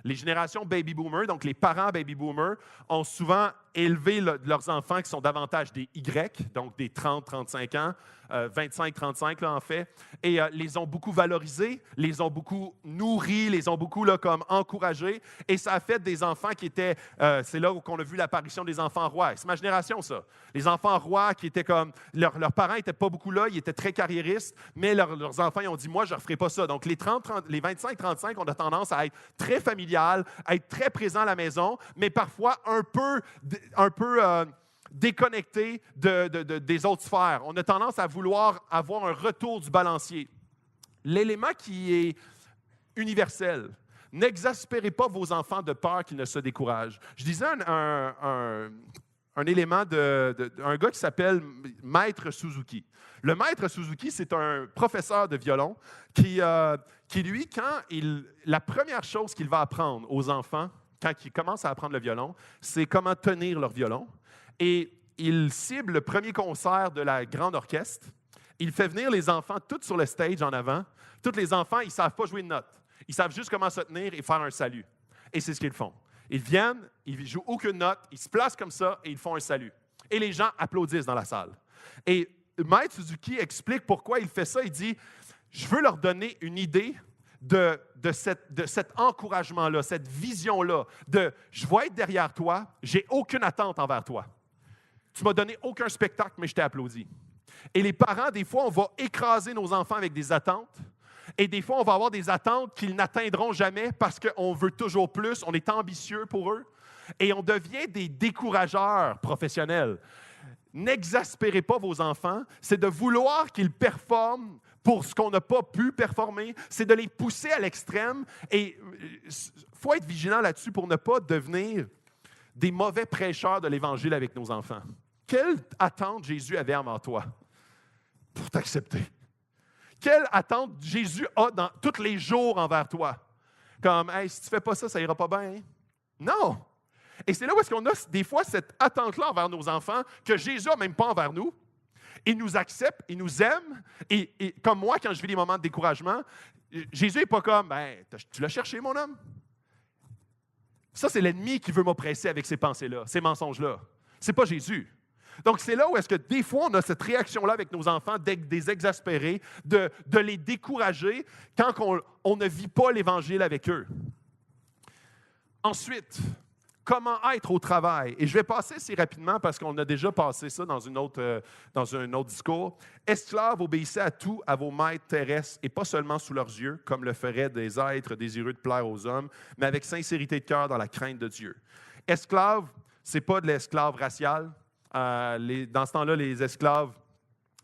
Les générations baby boomers, donc les parents baby boomers, ont souvent élevé leurs enfants qui sont davantage des Y, donc des 30-35 ans, 25-35 là, en fait, et les ont beaucoup valorisés, les ont beaucoup nourris, les ont beaucoup là, comme encouragés, et ça a fait des enfants qui étaient, c'est là où on a vu l'apparition des enfants rois. C'est ma génération, ça. Les enfants rois qui étaient comme, leurs parents n'étaient pas beaucoup là, ils étaient très carriéristes, mais leurs enfants, ils ont dit, moi, je ne referai pas ça. Donc, les 25-35, on a tendance à être très familial, à être très présent à la maison, mais parfois un peu déconnecté des autres sphères. On a tendance à vouloir avoir un retour du balancier. L'élément qui est universel, n'exaspérez pas vos enfants de peur qu'ils ne se découragent. Je disais un élément d'un gars qui s'appelle Maître Suzuki. Le Maître Suzuki, c'est un professeur de violon qui lui, la première chose qu'il va apprendre aux enfants, quand ils commencent à apprendre le violon, c'est comment tenir leur violon. Et il cible le premier concert de la grande orchestre. Il fait venir les enfants tous sur le stage en avant. Tous les enfants, ils ne savent pas jouer de notes. Ils savent juste comment se tenir et faire un salut. Et c'est ce qu'ils font. Ils viennent, ils ne jouent aucune note, ils se placent comme ça et ils font un salut. Et les gens applaudissent dans la salle. Et Maître Suzuki explique pourquoi il fait ça. Il dit, je veux leur donner une idée de cet encouragement-là, cette vision-là, de je vais être derrière toi, j'ai aucune attente envers toi. Tu m'as donné aucun spectacle, mais je t'ai applaudi. Et les parents, des fois, on va écraser nos enfants avec des attentes. Et des fois, on va avoir des attentes qu'ils n'atteindront jamais parce qu'on veut toujours plus, on est ambitieux pour eux. Et on devient des décourageurs professionnels. N'exaspérez pas vos enfants, c'est de vouloir qu'ils performent pour ce qu'on n'a pas pu performer, c'est de les pousser à l'extrême. Et il faut être vigilant là-dessus pour ne pas devenir des mauvais prêcheurs de l'Évangile avec nos enfants. Quelle attente Jésus avait envers toi pour t'accepter? Quelle attente Jésus a dans tous les jours envers toi? Comme, hey, si tu ne fais pas ça, ça ira pas bien. Hein? Non! Et c'est là où est-ce qu'on a des fois cette attente-là envers nos enfants que Jésus n'a même pas envers nous. Il nous accepte, il nous aime. Et comme moi, quand je vis des moments de découragement, Jésus n'est pas comme, ben, tu l'as cherché, mon homme? Ça, c'est l'ennemi qui veut m'oppresser avec ces pensées-là, ces mensonges-là. Ce n'est pas Jésus. Donc, c'est là où est-ce que des fois, on a cette réaction-là avec nos enfants, d'être des exaspérés, de les décourager quand on ne vit pas l'Évangile avec eux. Ensuite, comment être au travail? Et je vais passer assez rapidement parce qu'on a déjà passé ça dans un autre discours. Esclaves, obéissez à tout à vos maîtres terrestres et pas seulement sous leurs yeux, comme le feraient des êtres désireux de plaire aux hommes, mais avec sincérité de cœur dans la crainte de Dieu. Esclave, ce n'est pas de l'esclave racial. Dans ce temps-là, les esclaves,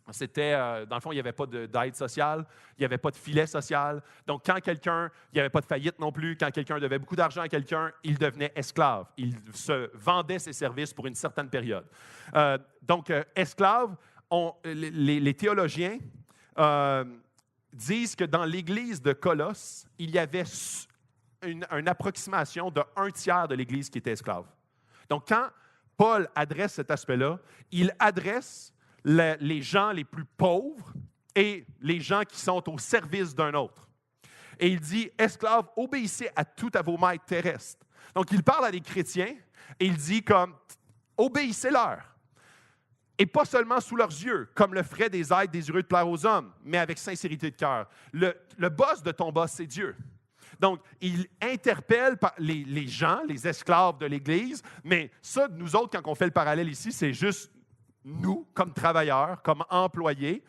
c'était, dans le fond, il n'y avait pas d'aide sociale, il n'y avait pas de filet social. Donc, il n'y avait pas de faillite non plus. Quand quelqu'un devait beaucoup d'argent à quelqu'un, il devenait esclave. Il se vendait ses services pour une certaine période. Esclave, les théologiens disent que dans l'Église de Colosse, il y avait une approximation de 1/3 de l'Église qui était esclave. Donc, quand Paul adresse cet aspect-là, il adresse les gens les plus pauvres et les gens qui sont au service d'un autre. Et il dit, esclaves, obéissez à tout à vos maîtres terrestres. Donc, il parle à des chrétiens et il dit comme, obéissez-leur. Et pas seulement sous leurs yeux, comme le feraient des êtres désireux de plaire aux hommes, mais avec sincérité de cœur. Le boss de ton boss, c'est Dieu. Donc, il interpelle les gens, les esclaves de l'Église, mais ça, nous autres, quand on fait le parallèle ici, c'est juste nous, comme travailleurs, comme employés.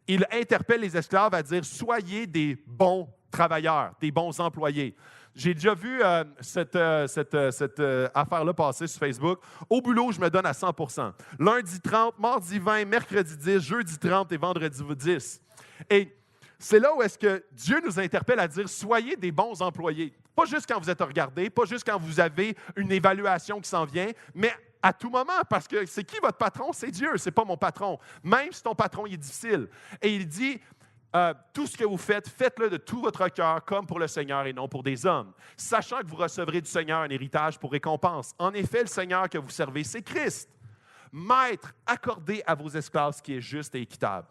Il interpelle les esclaves à dire « Soyez des bons travailleurs, des bons employés ». J'ai déjà vu cette affaire-là passer sur Facebook. Au boulot, je me donne à 100%. Lundi 30, mardi 20, mercredi 10, jeudi 30 et vendredi 10. Et c'est là où est-ce que Dieu nous interpelle à dire « Soyez des bons employés ». Pas juste quand vous êtes regardé, pas juste quand vous avez une évaluation qui s'en vient, mais à tout moment, parce que c'est qui votre patron? C'est Dieu, c'est pas mon patron. Même si ton patron il est difficile. Et il dit tout ce que vous faites, faites-le de tout votre cœur, comme pour le Seigneur et non pour des hommes, sachant que vous recevrez du Seigneur un héritage pour récompense. En effet, le Seigneur que vous servez, c'est Christ. Maître, accordez à vos esclaves ce qui est juste et équitable.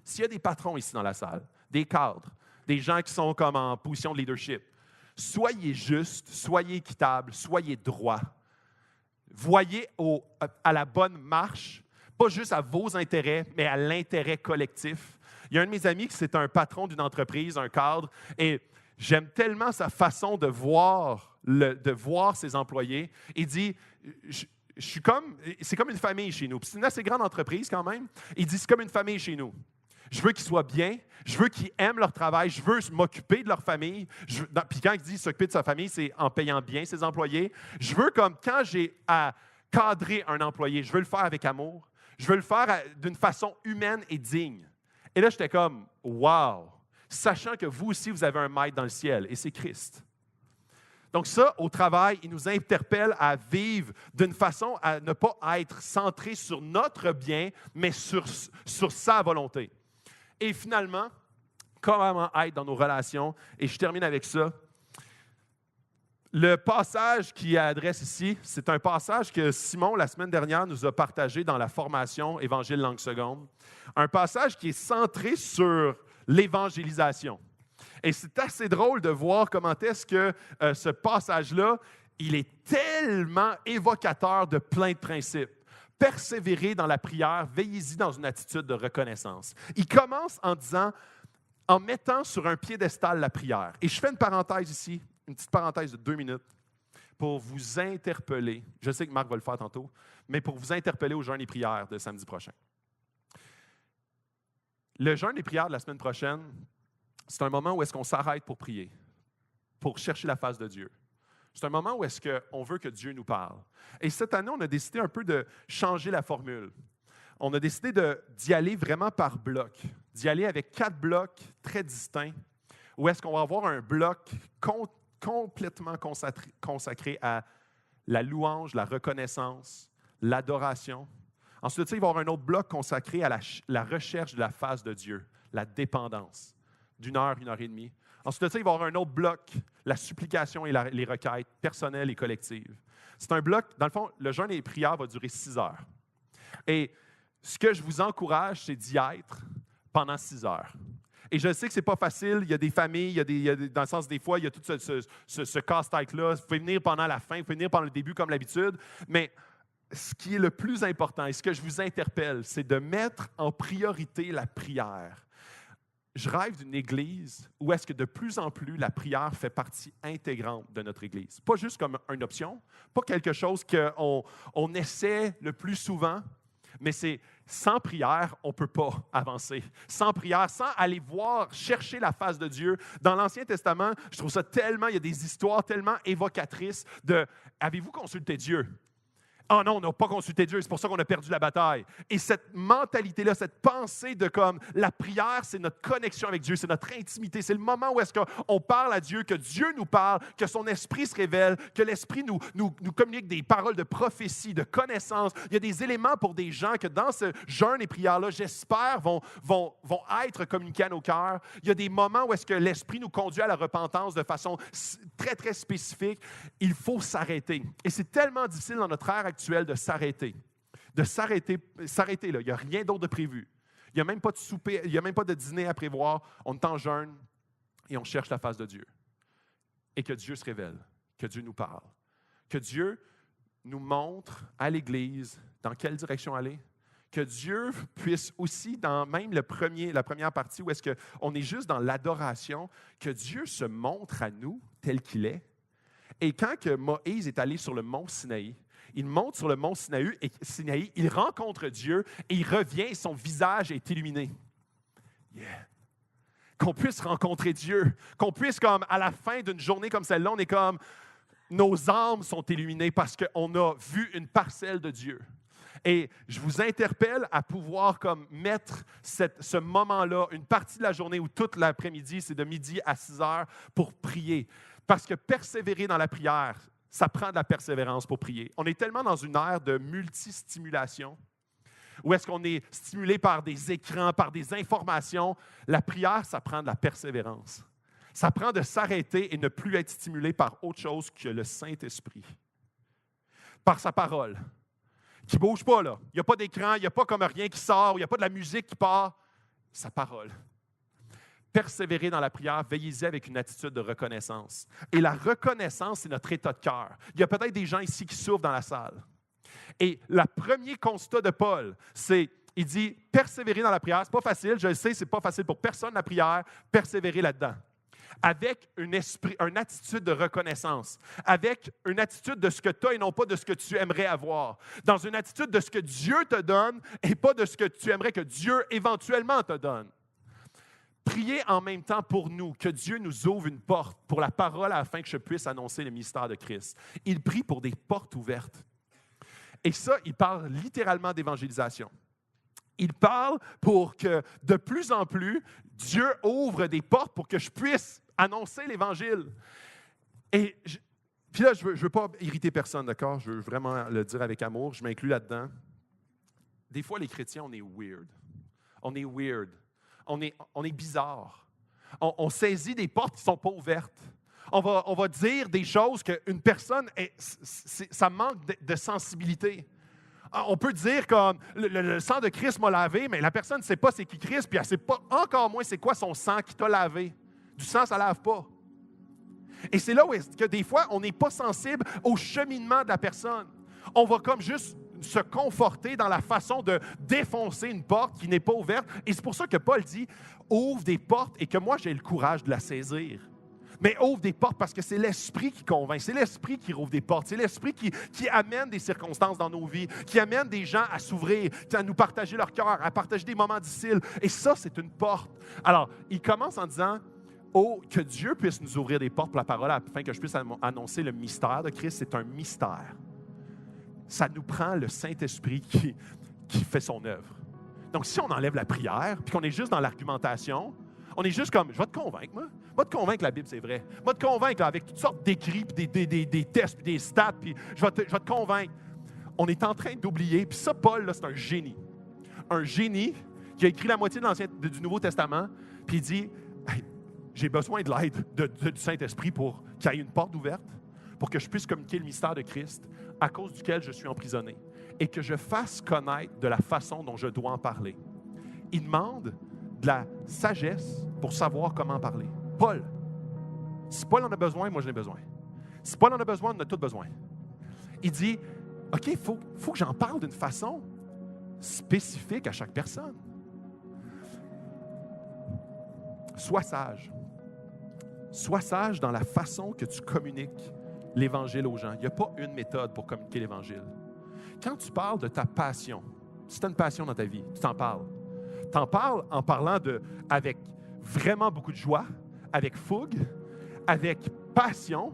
S'il y a des patrons ici dans la salle, des cadres, des gens qui sont comme en position de leadership, soyez justes, soyez équitables, soyez droits. Voyez à la bonne marche, pas juste à vos intérêts, mais à l'intérêt collectif. Il y a un de mes amis qui c'est un patron d'une entreprise, un cadre, et j'aime tellement sa façon de voir ses employés. Il dit, c'est comme une famille chez nous. Puis c'est une assez grande entreprise quand même. Il dit, c'est comme une famille chez nous. Je veux qu'ils soient bien, je veux qu'ils aiment leur travail, je veux m'occuper de leur famille. Puis quand il dit s'occuper de sa famille, c'est en payant bien ses employés. Je veux comme quand j'ai à cadrer un employé, je veux le faire avec amour. Je veux le faire d'une façon humaine et digne. Et là, j'étais comme, wow! Sachant que vous aussi, vous avez un maître dans le ciel, et c'est Christ. Donc ça, au travail, il nous interpelle à vivre d'une façon à ne pas être centré sur notre bien, mais sur sa volonté. Et finalement, comment être dans nos relations, et je termine avec ça. Le passage qu'il adresse ici, c'est un passage que Simon, la semaine dernière, nous a partagé dans la formation Évangile langue seconde. Un passage qui est centré sur l'évangélisation. Et c'est assez drôle de voir comment est-ce que ce passage-là, il est tellement évocateur de plein de principes. Persévérez dans la prière, veillez-y dans une attitude de reconnaissance. Il commence en disant, en mettant sur un piédestal la prière. Et je fais une parenthèse ici, une petite parenthèse de 2 minutes, pour vous interpeller. Je sais que Marc va le faire tantôt, mais pour vous interpeller au jeûne et prières de samedi prochain. Le jeûne et prières de la semaine prochaine, c'est un moment où est-ce qu'on s'arrête pour prier, pour chercher la face de Dieu. C'est un moment où est-ce qu'on veut que Dieu nous parle. Et cette année, on a décidé un peu de changer la formule. On a décidé d'y aller vraiment par bloc, d'y aller avec 4 blocs très distincts, où est-ce qu'on va avoir un bloc complètement consacré à la louange, la reconnaissance, l'adoration. Ensuite, il va y avoir un autre bloc consacré à la recherche de la face de Dieu, la dépendance, d'1 heure, 1 heure et demie. Ensuite, il va y avoir un autre bloc, la supplication et les requêtes personnelles et collectives. C'est un bloc, dans le fond, le jeûne et les prières va durer 6 heures. Et ce que je vous encourage, c'est d'y être pendant 6 heures. Et je sais que ce n'est pas facile, il y a des familles, dans le sens des fois, il y a tout ce casse-tête-là. Vous pouvez venir pendant la fin, vous pouvez venir pendant le début comme l'habitude, mais ce qui est le plus important et ce que je vous interpelle, c'est de mettre en priorité la prière. Je rêve d'une Église où est-ce que de plus en plus la prière fait partie intégrante de notre Église. Pas juste comme une option, pas quelque chose qu'on essaie le plus souvent, mais c'est sans prière, on ne peut pas avancer. Sans prière, sans aller voir, chercher la face de Dieu. Dans l'Ancien Testament, je trouve ça tellement, il y a des histoires tellement évocatrices de « Avez-vous consulté Dieu? » Ah non, on n'a pas consulté Dieu, c'est pour ça qu'on a perdu la bataille. Et cette mentalité-là, cette pensée de comme la prière, c'est notre connexion avec Dieu, c'est notre intimité, c'est le moment où est-ce qu'on parle à Dieu, que Dieu nous parle, que son esprit se révèle, que l'esprit nous communique des paroles de prophétie, de connaissance. Il y a des éléments pour des gens que dans ce jeûne et prière-là, j'espère, vont être communiqués à nos cœurs. Il y a des moments où est-ce que l'esprit nous conduit à la repentance de façon très, très spécifique. Il faut s'arrêter. Et c'est tellement difficile dans notre ère actuelle de s'arrêter. S'arrêter là. Il n'y a rien d'autre de prévu. Il n'y a même pas de souper, il n'y a même pas de dîner à prévoir. On est en jeûne et on cherche la face de Dieu. Et que Dieu se révèle, que Dieu nous parle. Que Dieu nous montre à l'Église dans quelle direction aller. Que Dieu puisse aussi, dans même la première partie où est-ce qu'on est juste dans l'adoration, que Dieu se montre à nous tel qu'il est. Et quand que Moïse est allé sur le mont Sinaï, il monte sur le mont Sinaï, il rencontre Dieu et il revient et son visage est illuminé. Yeah. Qu'on puisse rencontrer Dieu, qu'on puisse comme à la fin d'une journée comme celle-là, on est comme, nos âmes sont illuminées parce qu'on a vu une parcelle de Dieu. Et je vous interpelle à pouvoir comme mettre ce moment-là, une partie de la journée ou toute l'après-midi, c'est de midi à 6 heures pour prier. Parce que persévérer dans la prière, ça prend de la persévérance pour prier. On est tellement dans une ère de multistimulation, où est-ce qu'on est stimulé par des écrans, par des informations. La prière, ça prend de la persévérance. Ça prend de s'arrêter et ne plus être stimulé par autre chose que le Saint-Esprit. Par sa parole, qui ne bouge pas, là. Il n'y a pas d'écran, il n'y a pas comme rien qui sort, il n'y a pas de la musique qui part. Sa parole. Persévérer dans la prière, veillez-y avec une attitude de reconnaissance. Et la reconnaissance, c'est notre état de cœur. Il y a peut-être des gens ici qui souffrent dans la salle. Et le premier constat de Paul, c'est, il dit, persévérer dans la prière, c'est pas facile, je le sais, c'est pas facile pour personne la prière, persévérer là-dedans. Avec une attitude de reconnaissance, avec une attitude de ce que tu as et non pas de ce que tu aimerais avoir, dans une attitude de ce que Dieu te donne et pas de ce que tu aimerais que Dieu éventuellement te donne. Priez en même temps pour nous, que Dieu nous ouvre une porte pour la parole afin que je puisse annoncer le mystère de Christ. Il prie pour des portes ouvertes. Et ça, il parle littéralement d'évangélisation. Il parle pour que de plus en plus, Dieu ouvre des portes pour que je puisse annoncer l'Évangile. Et Puis là, je veux pas irriter personne, d'accord? Je veux vraiment le dire avec amour. Je m'inclus là-dedans. Des fois, les chrétiens, on est weird. On est weird. On est bizarre. On saisit des portes qui ne sont pas ouvertes. On va dire des choses qu'une personne, ça manque de sensibilité. On peut dire comme le sang de Christ m'a lavé, mais la personne ne sait pas c'est qui Christ, puis elle ne sait pas encore moins c'est quoi son sang qui t'a lavé. Du sang, ça ne lave pas. Et c'est là où est-ce que des fois, on n'est pas sensible au cheminement de la personne. On va comme juste se conforter dans la façon de défoncer une porte qui n'est pas ouverte. Et c'est pour ça que Paul dit, ouvre des portes et que moi, j'ai le courage de la saisir. Mais ouvre des portes parce que c'est l'Esprit qui convainc, c'est l'Esprit qui rouvre des portes, c'est l'Esprit qui amène des circonstances dans nos vies, qui amène des gens à s'ouvrir, à nous partager leur cœur, à partager des moments difficiles. Et ça, c'est une porte. Alors, il commence en disant, oh, que Dieu puisse nous ouvrir des portes pour la parole afin que je puisse annoncer le mystère de Christ. C'est un mystère. Ça nous prend le Saint-Esprit qui fait son œuvre. Donc, si on enlève la prière, puis qu'on est juste dans l'argumentation, on est juste comme, je vais te convaincre, moi. Je vais te convaincre que la Bible, c'est vrai. Je vais te convaincre là, avec toutes sortes d'écrits, puis des tests, puis des stats, puis je vais te convaincre. On est en train d'oublier, puis ça, Paul, là, c'est un génie. Un génie qui a écrit la moitié du Nouveau Testament, puis il dit, hey, j'ai besoin de l'aide du Saint-Esprit pour qu'il y ait une porte ouverte, pour que je puisse communiquer le mystère de Christ, à cause duquel je suis emprisonné, et que je fasse connaître de la façon dont je dois en parler. Il demande de la sagesse pour savoir comment parler. Paul, si Paul en a besoin, moi j'en ai besoin. Si Paul en a besoin, on en a tous besoin. Il dit, OK, il faut que j'en parle d'une façon spécifique à chaque personne. Sois sage. Sois sage dans la façon que tu communiques l'Évangile aux gens. Il n'y a pas une méthode pour communiquer l'Évangile. Quand tu parles de ta passion, si tu as une passion dans ta vie, tu t'en parles. Tu en parles en parlant avec vraiment beaucoup de joie, avec fougue, avec passion,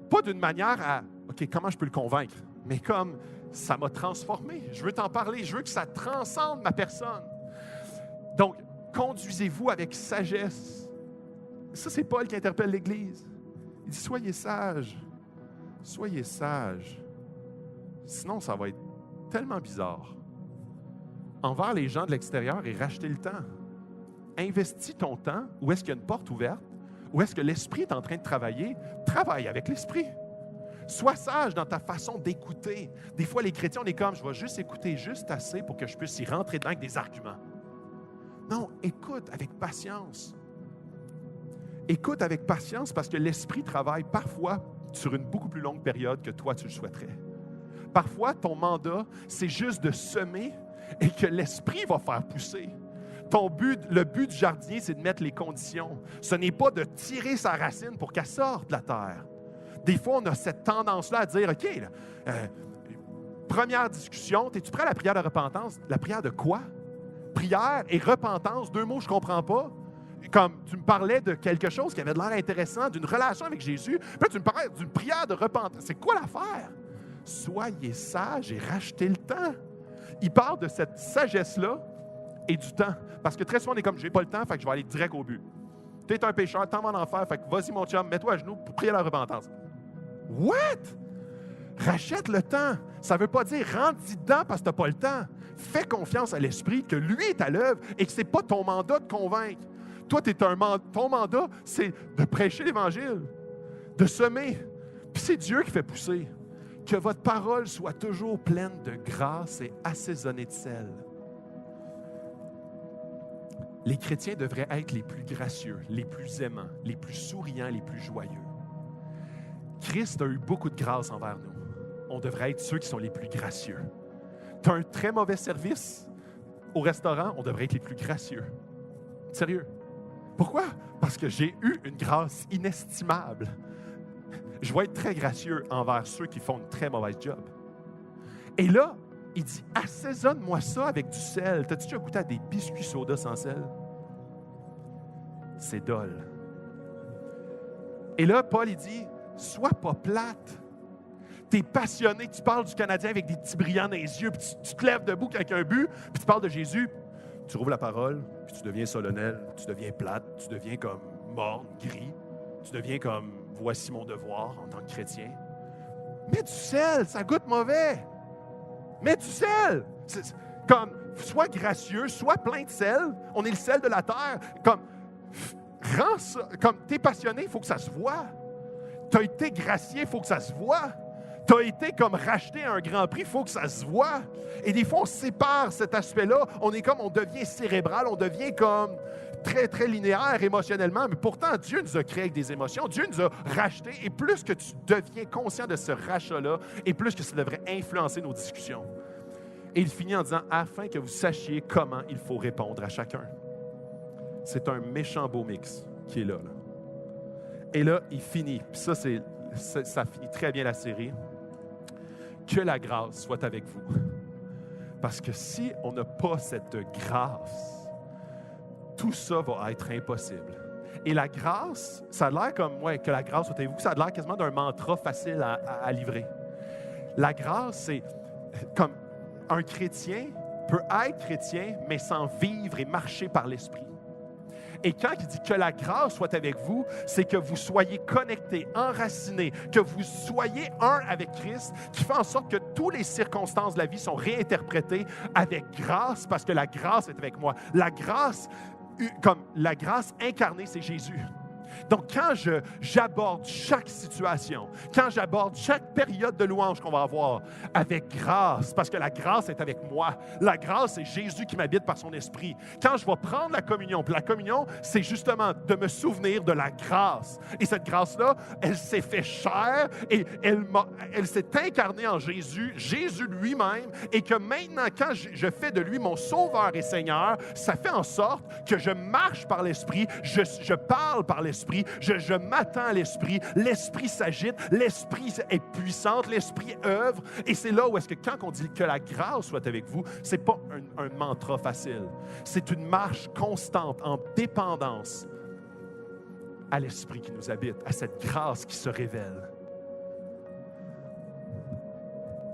pas d'une manière à « OK, comment je peux le convaincre? » mais comme « ça m'a transformé, je veux t'en parler, je veux que ça transcende ma personne. » Donc, conduisez-vous avec sagesse. Ça, c'est Paul qui interpelle l'Église. Il dit « Soyez sages, soyez sages. » Sinon, ça va être tellement bizarre. Envers les gens de l'extérieur et racheter le temps. Investis ton temps où est-ce qu'il y a une porte ouverte, où est-ce que l'Esprit est en train de travailler. Travaille avec l'Esprit. Sois sage dans ta façon d'écouter. Des fois, les chrétiens, on est comme, je vais juste écouter juste assez pour que je puisse y rentrer dedans avec des arguments. Non, écoute avec patience. Écoute avec patience parce que l'Esprit travaille parfois sur une beaucoup plus longue période que toi, tu le souhaiterais. Parfois, ton mandat, c'est juste de semer et que l'Esprit va faire pousser. Le but du jardinier, c'est de mettre les conditions. Ce n'est pas de tirer sa racine pour qu'elle sorte de la terre. Des fois, on a cette tendance-là à dire, OK, première discussion, es-tu prêt à la prière de repentance? La prière de quoi? Prière et repentance, deux mots que je ne comprends pas. Comme tu me parlais de quelque chose qui avait de l'air intéressant, d'une relation avec Jésus, puis là, tu me parlais d'une prière de repentance. C'est quoi l'affaire? Soyez sages et rachetez le temps. Il parle de cette sagesse-là et du temps. Parce que très souvent, on est comme, j'ai pas le temps, fait que je vais aller direct au but. Tu es un pécheur, t'en vas en enfer, fait que vas-y mon chum, mets-toi à genoux pour prier la repentance. What? Rachète le temps. Ça ne veut pas dire rentre-y dedans parce que tu n'as pas le temps. Fais confiance à l'Esprit que lui est à l'œuvre et que ce n'est pas ton mandat de convaincre. Toi, ton mandat, c'est de prêcher l'Évangile, de semer. Puis c'est Dieu qui fait pousser. Que votre parole soit toujours pleine de grâce et assaisonnée de sel. Les chrétiens devraient être les plus gracieux, les plus aimants, les plus souriants, les plus joyeux. Christ a eu beaucoup de grâce envers nous. On devrait être ceux qui sont les plus gracieux. Tu as un très mauvais service au restaurant, on devrait être les plus gracieux. Sérieux. Pourquoi? Parce que j'ai eu une grâce inestimable. Je vais être très gracieux envers ceux qui font une très mauvaise job. Et là, il dit, assaisonne-moi ça avec du sel. T'as-tu déjà goûté à des biscuits soda sans sel? C'est dole. Et là, Paul, il dit, sois pas plate. Tu es passionné, tu parles du Canadien avec des petits brillants dans les yeux, puis tu te lèves debout avec un but, puis tu parles de Jésus, tu rouvres la parole, puis tu deviens solennel, tu deviens plate, tu deviens comme morne, gris, tu deviens comme voici mon devoir en tant que chrétien. Mets du sel, ça goûte mauvais. Mets du sel. Comme, sois gracieux, sois plein de sel. On est le sel de la terre. Comme, rends ça. Comme, t'es passionné, il faut que ça se voie. T'as été gracié, il faut que ça se voie. Tu as été comme racheté à un grand prix, il faut que ça se voie. Et des fois, on sépare cet aspect-là. On devient cérébral, on devient comme très, très linéaire émotionnellement. Mais pourtant, Dieu nous a créés avec des émotions. Dieu nous a rachetés. Et plus que tu deviens conscient de ce rachat-là, et plus que ça devrait influencer nos discussions. Et il finit en disant, afin que vous sachiez comment il faut répondre à chacun. C'est un méchant beau mix qui est là. Et là, il finit. Puis ça finit très bien la série. Que la grâce soit avec vous. Parce que si on n'a pas cette grâce, tout ça va être impossible. Et la grâce, ça a l'air comme, que la grâce soit avec vous, ça a l'air quasiment d'un mantra facile à livrer. La grâce, c'est comme un chrétien peut être chrétien, mais sans vivre et marcher par l'Esprit. Et quand il dit que la grâce soit avec vous, c'est que vous soyez connectés, enracinés, que vous soyez un avec Christ, qui fait en sorte que toutes les circonstances de la vie sont réinterprétées avec grâce, parce que la grâce est avec moi. La grâce, comme la grâce incarnée, c'est Jésus. Donc, quand j'aborde chaque situation, quand j'aborde chaque période de louange qu'on va avoir avec grâce, parce que la grâce est avec moi, la grâce, c'est Jésus qui m'habite par son esprit. Quand je vais prendre la communion, puis la communion, c'est justement de me souvenir de la grâce. Et cette grâce-là, elle s'est fait chair et elle s'est incarnée en Jésus, Jésus lui-même, et que maintenant, quand je fais de lui mon sauveur et Seigneur, ça fait en sorte que je marche par l'esprit, je parle par l'esprit, je m'attends à l'Esprit, l'Esprit s'agite, l'Esprit est puissante, l'Esprit œuvre. Et c'est là où est-ce que quand on dit que la grâce soit avec vous, ce n'est pas un mantra facile. C'est une marche constante en dépendance à l'Esprit qui nous habite, à cette grâce qui se révèle.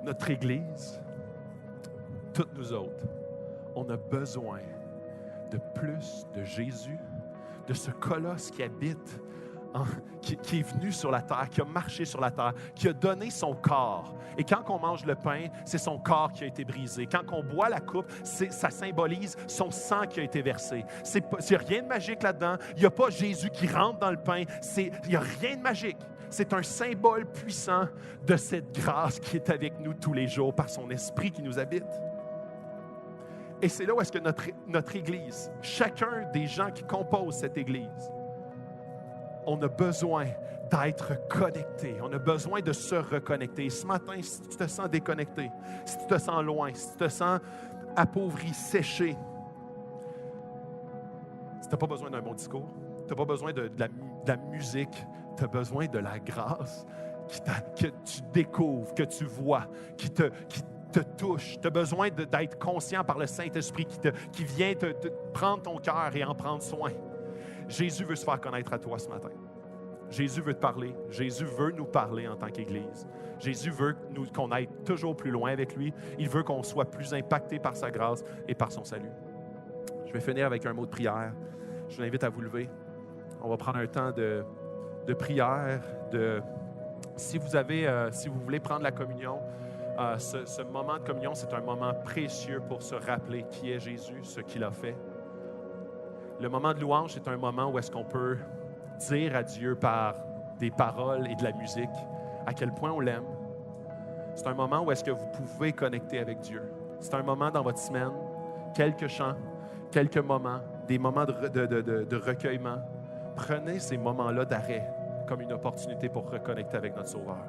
Notre Église, toutes nous autres, on a besoin de plus de Jésus, de ce colosse qui habite, qui est venu sur la terre, qui a marché sur la terre, qui a donné son corps. Et quand on mange le pain, c'est son corps qui a été brisé. Quand on boit la coupe, ça symbolise son sang qui a été versé. Il n'y a rien de magique là-dedans. Il n'y a pas Jésus qui rentre dans le pain. Il n'y a rien de magique. C'est un symbole puissant de cette grâce qui est avec nous tous les jours par son esprit qui nous habite. Et c'est là où est-ce que notre Église, chacun des gens qui composent cette Église, on a besoin d'être connecté. On a besoin de se reconnecter. Et ce matin, si tu te sens déconnecté, si tu te sens loin, si tu te sens appauvri, séché, si tu n'as pas besoin d'un bon discours, tu n'as pas besoin de la musique, tu as besoin de la grâce que tu découvres, que tu vois, qui te touche. Tu as besoin d'être conscient par le Saint-Esprit qui vient te prendre ton cœur et en prendre soin. Jésus veut se faire connaître à toi ce matin. Jésus veut te parler. Jésus veut nous parler en tant qu'Église. Jésus veut qu'on aille toujours plus loin avec lui. Il veut qu'on soit plus impacté par sa grâce et par son salut. Je vais finir avec un mot de prière. Je vous invite à vous lever. On va prendre un temps de prière. Si vous voulez prendre la communion, ce moment de communion, c'est un moment précieux pour se rappeler qui est Jésus, ce qu'il a fait. Le moment de louange, c'est un moment où est-ce qu'on peut dire à Dieu par des paroles et de la musique à quel point on l'aime. C'est un moment où est-ce que vous pouvez connecter avec Dieu. C'est un moment dans votre semaine, quelques chants, quelques moments, des moments de recueillement. Prenez ces moments-là d'arrêt comme une opportunité pour reconnecter avec notre Sauveur.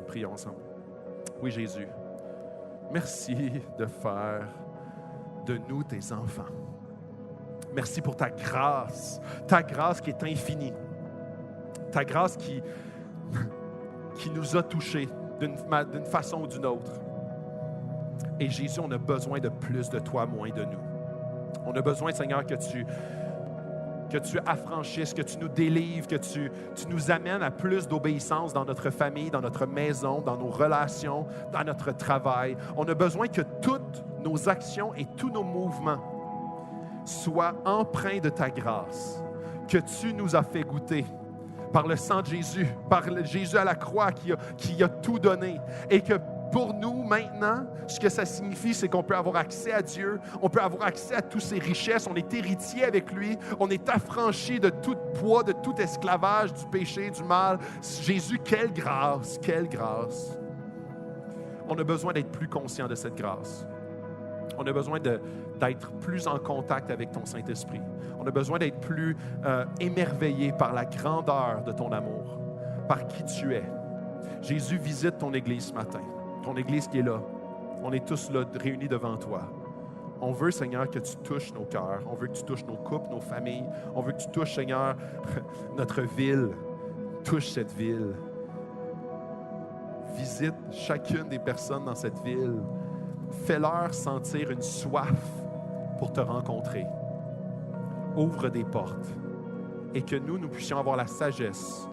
Prions ensemble. Oui, Jésus, merci de faire de nous tes enfants. Merci pour ta grâce qui est infinie, ta grâce qui nous a touchés d'une façon ou d'une autre. Et Jésus, on a besoin de plus de toi, moins de nous. On a besoin, Seigneur, que tu affranchisses, que tu nous délivres, que tu nous amènes à plus d'obéissance dans notre famille, dans notre maison, dans nos relations, dans notre travail. On a besoin que toutes nos actions et tous nos mouvements soient empreints de ta grâce, que tu nous as fait goûter par le sang de Jésus, par Jésus à la croix qui a tout donné. Et que pour nous, maintenant, ce que ça signifie, c'est qu'on peut avoir accès à Dieu, on peut avoir accès à toutes ses richesses, on est héritier avec lui, on est affranchi de tout poids, de tout esclavage, du péché, du mal. Jésus, quelle grâce, quelle grâce. On a besoin d'être plus conscient de cette grâce. On a besoin d'être plus en contact avec ton Saint-Esprit. On a besoin d'être plus émerveillé par la grandeur de ton amour, par qui tu es. Jésus, visite ton Église ce matin. Ton Église qui est là. On est tous là, réunis devant toi. On veut, Seigneur, que tu touches nos cœurs. On veut que tu touches nos couples, nos familles. On veut que tu touches, Seigneur, notre ville. Touche cette ville. Visite chacune des personnes dans cette ville. Fais-leur sentir une soif pour te rencontrer. Ouvre des portes. Et que nous puissions avoir la sagesse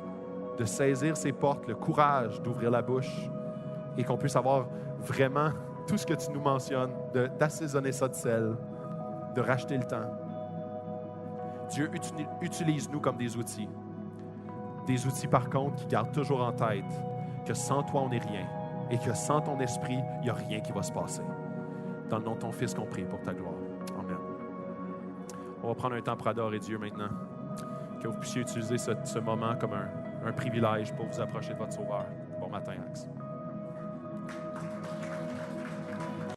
de saisir ces portes, le courage d'ouvrir la bouche, et qu'on puisse avoir vraiment tout ce que tu nous mentionnes, d'assaisonner ça de sel, de racheter le temps. Dieu, utilise-nous comme des outils. Des outils, par contre, qui gardent toujours en tête que sans toi, on n'est rien, et que sans ton esprit, il n'y a rien qui va se passer. Dans le nom de ton Fils qu'on prie pour ta gloire. Amen. On va prendre un temps pour adorer Dieu maintenant. Que vous puissiez utiliser ce moment comme un privilège pour vous approcher de votre Sauveur. Bon matin, Axe.